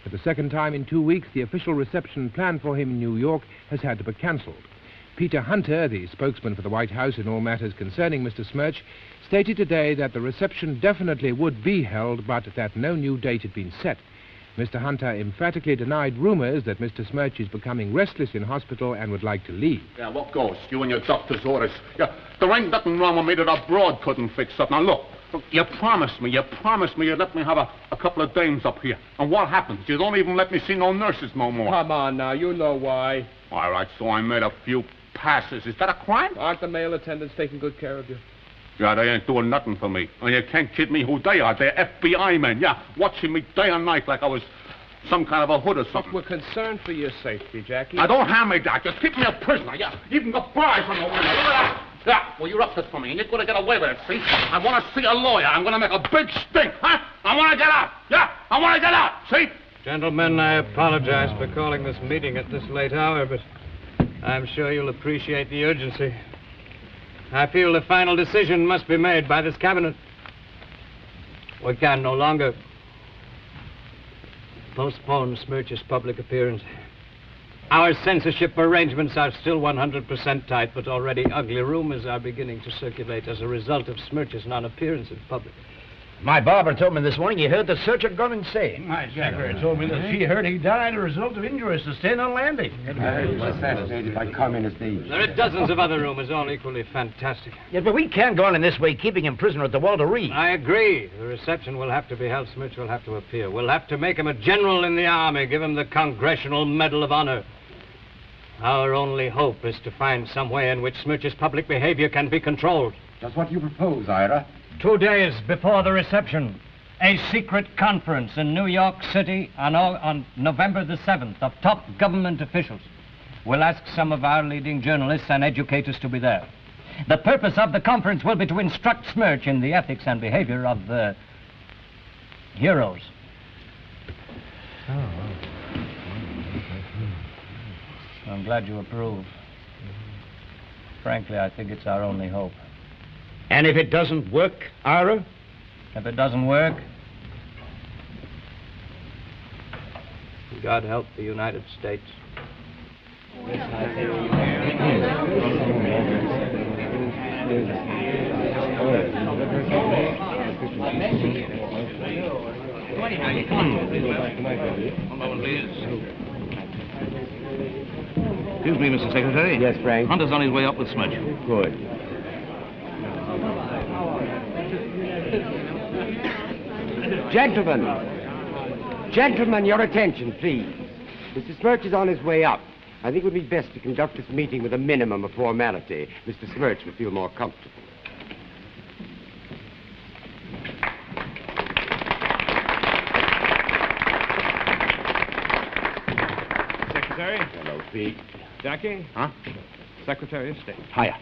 For the second time in 2 weeks, the official reception planned for him in New York has had to be cancelled. Peter Hunter, the spokesman for the White House in all matters concerning Mr. Smurch, stated today that the reception definitely would be held, but that no new date had been set. Mr. Hunter emphatically denied rumors that Mr. Smurch is becoming restless in hospital and would like to leave. Yeah, what goes? You and your doctor's orders. Yeah, there ain't nothing wrong with me that a broad couldn't fix up. Now, look, you promised me you'd let me have a couple of dames up here. And what happens? You don't even let me see no nurses no more. Come on now, you know why. All right, so I made a few passes. Is that a crime? Aren't the male attendants taking good care of you? Yeah, they ain't doing nothing for me. And you can't kid me who they are. They're FBI men, yeah, watching me day and night like I was some kind of a hood or something. We're concerned for your safety, Jackie. Now, don't hand me that. Just keep me a prisoner, yeah. You can go by from the window. Look at that. Yeah, well, you're up this for me, and you're going to get away with it, see? I want to see a lawyer. I'm going to make a big stink, huh? I want to get out. Yeah, I want to get out, see? Gentlemen, I apologize for calling this meeting at this late hour, but I'm sure you'll appreciate the urgency. I feel the final decision must be made by this cabinet. We can no longer postpone Smurch's public appearance. Our censorship arrangements are still 100% tight, but already ugly rumors are beginning to circulate as a result of Smurch's non-appearance in public. My barber told me this morning he heard the search had gone insane. My Jacker told me that she heard he died as a result of injuries sustained on landing. Assassinated by communist thieves. There are dozens of other rumors, all equally fantastic. Yeah, but we can't go on in this way, keeping him prisoner at the Walter Reed. I agree. The reception will have to be held. Smurch will have to appear. We'll have to make him a general in the army, give him the Congressional Medal of Honor. Our only hope is to find some way in which Smurch's public behavior can be controlled. Just what do you propose, Ira? 2 days before the reception, a secret conference in New York City on November the 7th of top government officials. We'll ask some of our leading journalists and educators to be there. The purpose of the conference will be to instruct Smurch in the ethics and behavior of the heroes. I'm glad you approve. Frankly, I think it's our only hope. And if it doesn't work, Ira? If it doesn't work, God help the United States. Excuse me, Mr. Secretary. Yes, Frank? Hunter's on his way up with Smudge. Good. Gentlemen, your attention, please. Mr. Smurch is on his way up. I think it would be best to conduct this meeting with a minimum of formality. Mr. Smurch would feel more comfortable. Secretary? Hello, Pete. Jackie? Huh? Secretary of State. Hiya.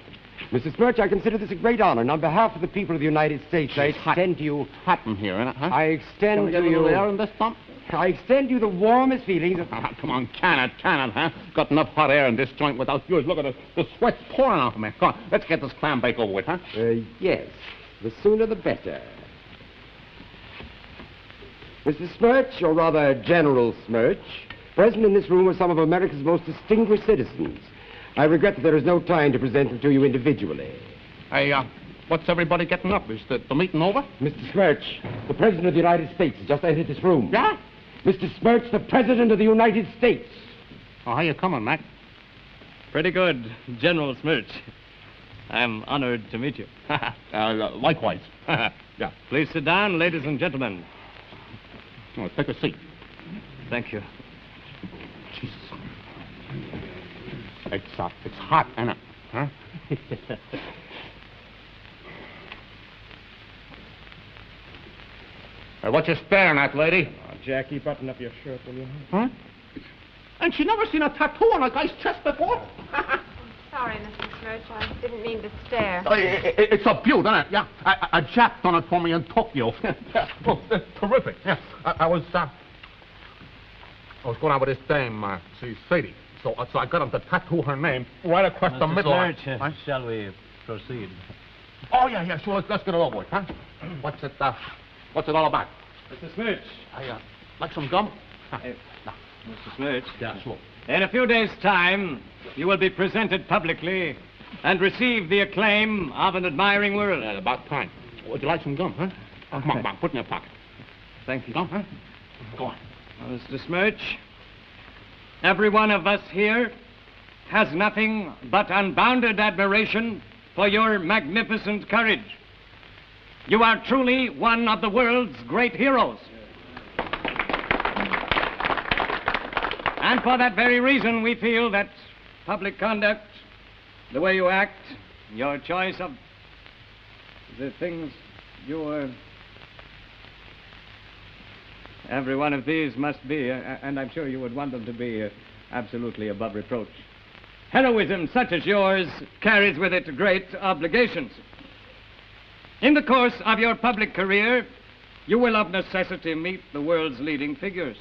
Mr. Smurch, I consider this a great honor, and on behalf of the people of the United States, I extend to you... Hot in here, isn't it, huh? I extend Can we to get a you... little air in this pump? I extend you the warmest feelings of... Come on, can it, huh? Got enough hot air in this joint without yours. Look at it. The sweat's pouring off of me. Come on, let's get this clam bake over with, huh? Yes. The sooner the better. Mr. Smurch, or rather General Smurch, present in this room are some of America's most distinguished citizens. I regret that there is no time to present them to you individually. Hey, what's everybody getting up? Is the meeting over? Mr. Smurch, the President of the United States has just entered this room. Yeah? Mr. Smurch, the President of the United States. Oh, how you coming, Mac? Pretty good, General Smurch. I'm honored to meet you. Likewise. Yeah. Please sit down, ladies and gentlemen. Oh, take a seat. Thank you. Jesus. It's hot, isn't it? Huh? What you staring at, lady? Oh, Jackie, button up your shirt, will you? Huh? And she never seen a tattoo on a guy's chest before? Sorry, Mr. Smurch. I didn't mean to stare. It's a beaut, isn't it? Yeah. A Jap done it for me in Tokyo. Oh, terrific. Yeah. I was going out with this dame, she's Sadie. So I got him to tattoo her name right across the middle. Smurch, shall we proceed? Oh, yeah, sure. Let's get it over with, huh? What's it all about? Mr. Smurch. I like some gum? Mr. Smurch. Yeah, sure. In a few days' time, you will be presented publicly and receive the acclaim of an admiring world. About time. Would you like some gum, huh? Oh, come on, put it in your pocket. Thank you. Gum, huh? Go on. Well, Mr. Smurch, every one of us here has nothing but unbounded admiration for your magnificent courage. You are truly one of the world's great heroes. And for that very reason, we feel that public conduct, the way you act, your choice of the things you are... Every one of these must be, and I'm sure you would want them to be, absolutely above reproach. Heroism such as yours carries with it great obligations. In the course of your public career, you will of necessity meet the world's leading figures.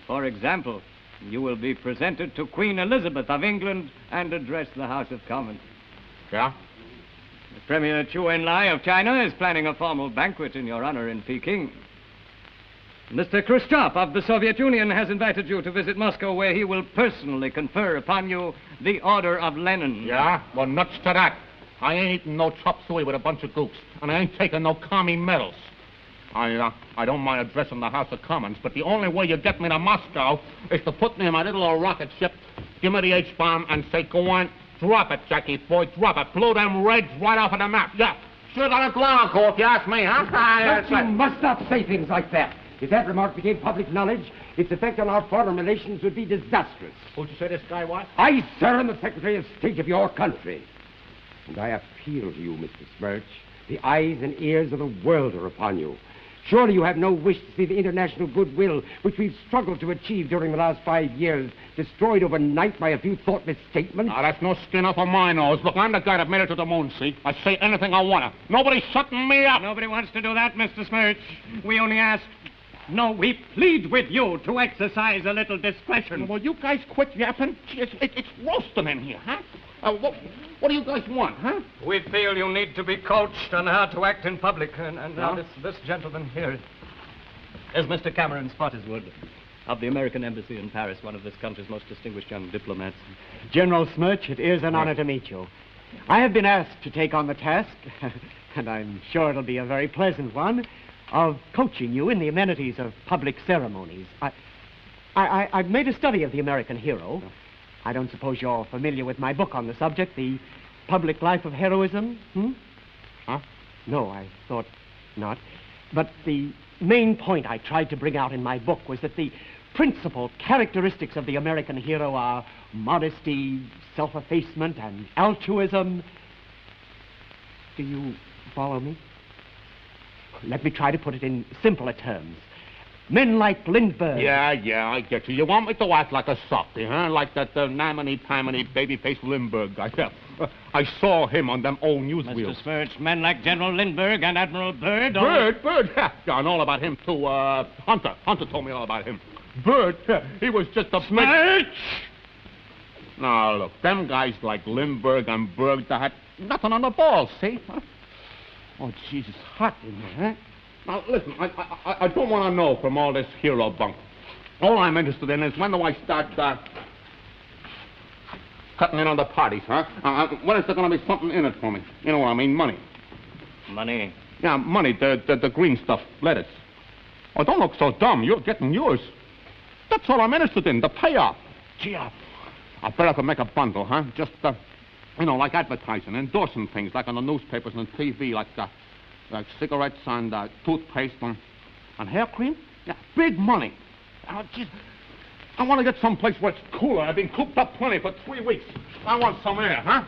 For example, you will be presented to Queen Elizabeth of England and address the House of Commons. Yeah? The Premier Chu Enlai of China is planning a formal banquet in your honor in Peking. Mr. Khrushchev of the Soviet Union has invited you to visit Moscow, where he will personally confer upon you the Order of Lenin. Yeah? Well, nuts to that. I ain't eating no chop suey with a bunch of gooks, and I ain't taking no commie medals. I don't mind addressing the House of Commons, but the only way you get me to Moscow is to put me in my little old rocket ship, give me the H-bomb, and say, go on, drop it, Jackie boy, drop it. Blow them reds right off of the map. Yeah, sure got a Glasgow, if you ask me, huh? But you must not say things like that. If that remark became public knowledge, its effect on our foreign relations would be disastrous. Who'd you say this guy was? I, sir, am the Secretary of State of your country. And I appeal to you, Mr. Smurch. The eyes and ears of the world are upon you. Surely you have no wish to see the international goodwill which we've struggled to achieve during the last 5 years destroyed overnight by a few thoughtless statements? Ah, that's no skin off of my nose. Look, I'm the guy that made it to the moon, see? I say anything I want to. Nobody's shutting me up. Nobody wants to do that, Mr. Smurch. We only ask... No, we plead with you to exercise a little discretion. Will you guys quit yapping? It's roasting in here, huh? What do you guys want, huh? We feel you need to be coached on how to act in public. And now this gentleman here is Mr. Cameron Spottiswoode. of the American Embassy in Paris, one of this country's most distinguished young diplomats. General Smurch, it is an honor to meet you. I have been asked to take on the task, and I'm sure it'll be a very pleasant one, of coaching you in the amenities of public ceremonies. I've made a study of the American hero. I don't suppose you're familiar with my book on the subject, The Public Life of Heroism? Huh? No, I thought not. But the main point I tried to bring out in my book was that the principal characteristics of the American hero are modesty, self-effacement, and altruism. Do you follow me? Let me try to put it in simpler terms. Men like Lindbergh. Yeah, I get you. You want me to act like a softy, huh? Like that naminy-paminy baby-faced Lindbergh guy. I saw him on them old news wheels. Mr. Smurch, men like General Lindbergh and Admiral Byrd. Byrd? Yeah, I know all about him, too. Hunter told me all about him. Byrd, he was just a... Smurch! Now, look, them guys like Lindbergh and Byrd, they had nothing on the balls, see? Oh, Jesus, hot in there, huh? Now, listen, I don't want to know from all this hero bunk. All I'm interested in is when do I start cutting in on the parties, huh? When is there going to be something in it for me? You know what I mean, money. Money? Yeah, money, the green stuff, lettuce. Oh, don't look so dumb. You're getting yours. That's all I'm interested in, the payoff. Gee, I bet I could make a bundle, huh? Just, like advertising, endorsing things, like on the newspapers and TV, like cigarettes and toothpaste and hair cream. Yeah, big money. Oh, geez. I want to get someplace where it's cooler. I've been cooped up plenty for 3 weeks. I want some air, huh?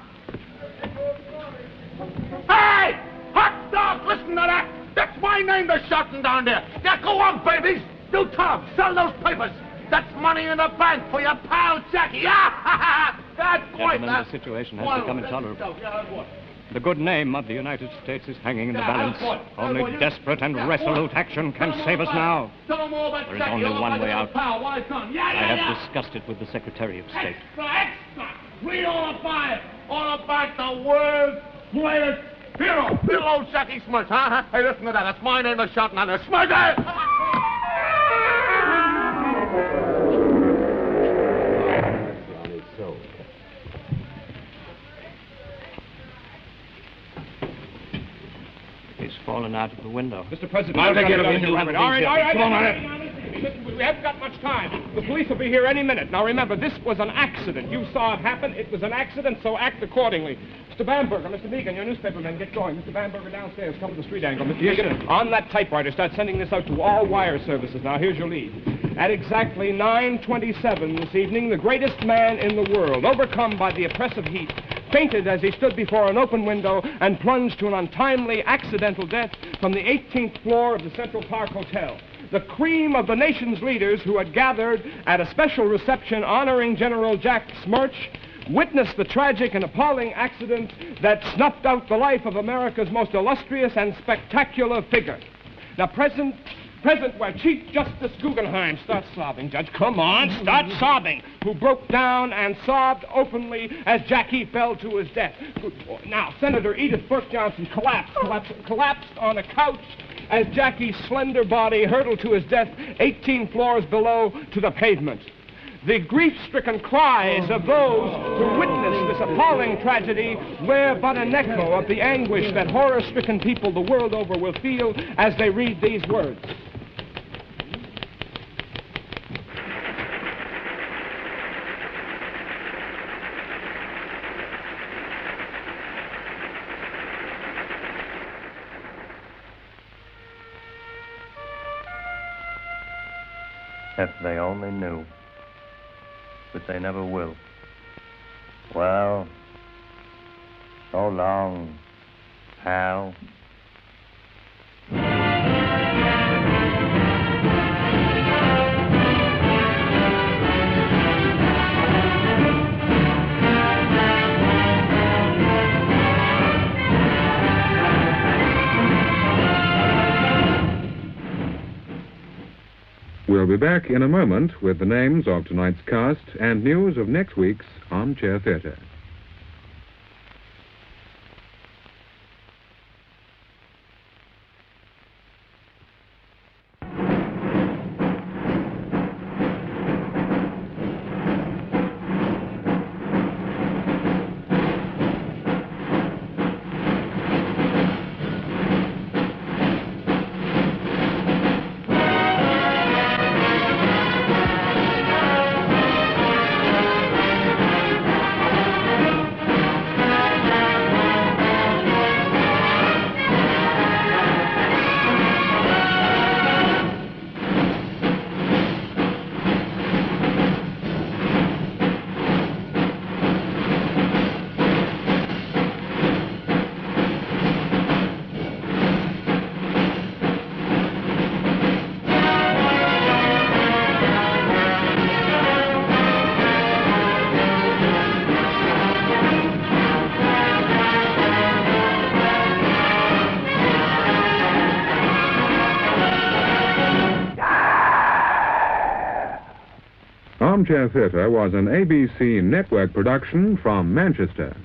Hey! Hot dog, listen to that! That's my name they're shouting down there. Yeah, go on, babies. Do Tom, sell those papers. That's money in the bank for your pal Jackie. That's great. Gentlemen, the situation has become intolerable. The good name of the United States is hanging in the balance. Only desperate and resolute action can save us now. There is only one way out. I have discussed it with the Secretary of State. Extra! Read all about it. All about the world's greatest hero. Little old Jackie Smurch, huh? Hey, listen to that. That's my name they're shouting on there. Smurch! He's fallen out of the window. Mr. President, I'll take care of it. him. All right. Come on, listen, we haven't got much time. The police will be here any minute. Now, remember, this was an accident. You saw it happen. It was an accident, so act accordingly. Mr. Bamberger, Mr. Meegan, your newspapermen, get going. Mr. Bamberger downstairs, cover the street angle. Mr. Meegan, on that typewriter, start sending this out to all wire services. Now, here's your lead. At exactly 9:27 this evening, the greatest man in the world, overcome by the oppressive heat, fainted as he stood before an open window and plunged to an untimely, accidental death from the 18th floor of the Central Park Hotel. The cream of the nation's leaders who had gathered at a special reception honoring General Jack Smurch witnessed the tragic and appalling accident that snuffed out the life of America's most illustrious and spectacular figure. Now, present where Chief Justice Guggenheim, start sobbing, Judge, come on, start sobbing, who broke down and sobbed openly as Jackie fell to his death. Good boy. Now, Senator Edith Burke Johnson collapsed on a couch as Jackie's slender body hurtled to his death 18 floors below to the pavement. The grief-stricken cries of those who witnessed this appalling tragedy were but an echo of the anguish that horror-stricken people the world over will feel as they read these words. If they only knew. But they never will. Well, so long, pal. We'll be back in a moment with the names of tonight's cast and news of next week's Armchair Theatre. Armchair Theatre was an ABC network production from Manchester.